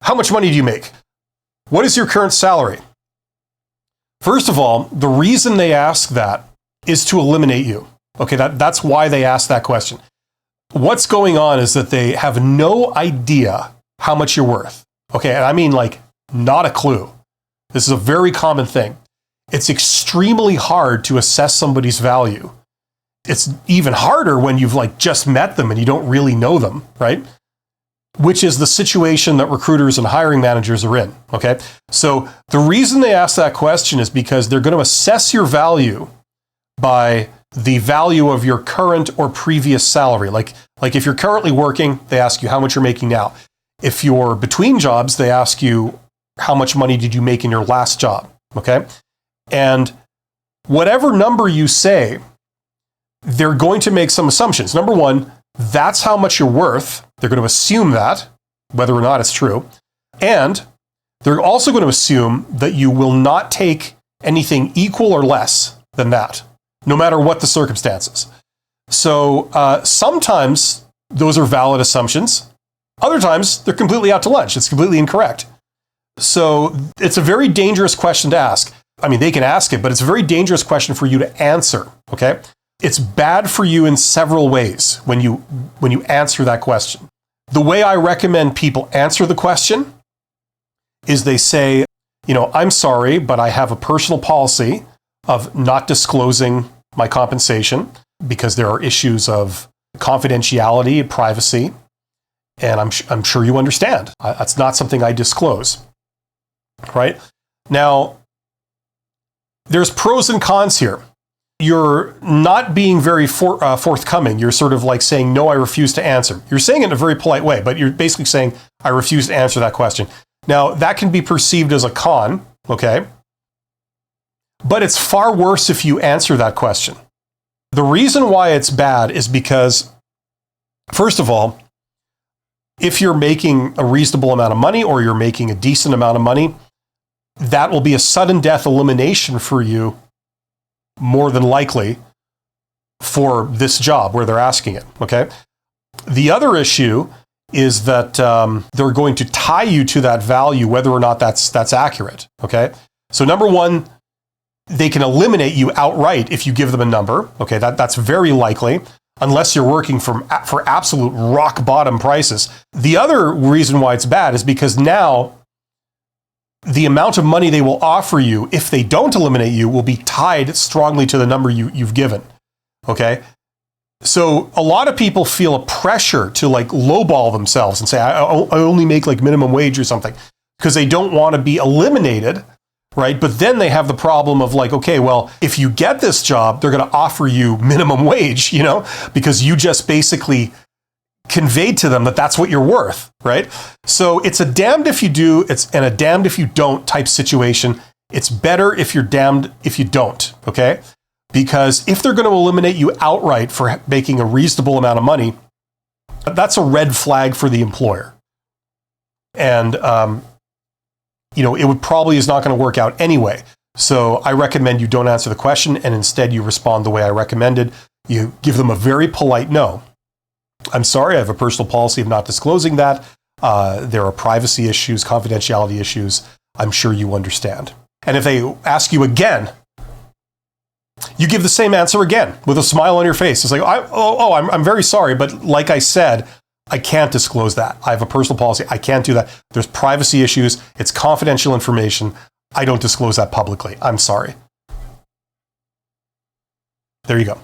how much money do you make? What is your current salary? First of all, the reason they ask that is to eliminate you. Okay, that's why they ask that question. What's going on is that they have no idea how much you're worth. Okay, and I mean like not a clue. This is a very common thing. It's extremely hard to assess somebody's value. It's even harder when you've like just met them and you don't really know them, right? Which is the situation that recruiters and hiring managers are in, okay? So the reason they ask that question is because they're going to assess your value by the value of your current or previous salary. Like if you're currently working, they ask you how much you're making now. If you're between jobs, they ask you how much money did you make in your last job, okay? And whatever number you say, they're going to make some assumptions. Number one, that's how much you're worth. They're going to assume that, whether or not it's true. And they're also going to assume that you will not take anything equal or less than that, no matter what the circumstances. So sometimes those are valid assumptions. Other times they're completely out to lunch. It's completely incorrect. So it's a very dangerous question to ask. I mean, they can ask it, but it's a very dangerous question for you to answer, okay? It's bad for you in several ways when you answer that question. The way I recommend people answer the question is they say, I'm sorry, but I have a personal policy of not disclosing my compensation because there are issues of confidentiality and privacy, and I'm sure you understand. That's not something I disclose, right? Now, there's pros and cons here. You're not being very forthcoming. You're sort of like saying, no, I refuse to answer. You're saying it in a very polite way, but you're basically saying, I refuse to answer that question. Now, that can be perceived as a con, okay? But it's far worse if you answer that question. The reason why it's bad is because, first of all, if you're making a reasonable amount of money or you're making a decent amount of money, that will be a sudden death elimination for you, more than likely, for this job where they're asking it, okay? The other issue is that they're going to tie you to that value whether or not that's accurate, okay? So number one, they can eliminate you outright if you give them a number, okay? That's very likely, unless you're working for absolute rock bottom prices. The other reason why it's bad is because now the amount of money they will offer you if they don't eliminate you will be tied strongly to the number you've given, okay? So a lot of people feel a pressure to like lowball themselves and say, I only make like minimum wage or something, because they don't want to be eliminated, right? But then they have the problem of like, okay, well, if you get this job, they're going to offer you minimum wage, because you just basically conveyed to them that that's what you're worth, right? So it's a damned if you do, and a damned if you don't type situation. It's better if you're damned if you don't, okay? Because if they're going to eliminate you outright for making a reasonable amount of money, that's a red flag for the employer. And, it would probably is not going to work out anyway. So I recommend you don't answer the question, and instead you respond the way I recommended. You give them a very polite no. I'm sorry, I have a personal policy of not disclosing that. There are privacy issues, confidentiality issues. I'm sure you understand. And if they ask you again, you give the same answer again with a smile on your face. It's like, I'm very sorry, but like I said, I can't disclose that. I have a personal policy. I can't do that. There's privacy issues. It's confidential information. I don't disclose that publicly. I'm sorry. There you go.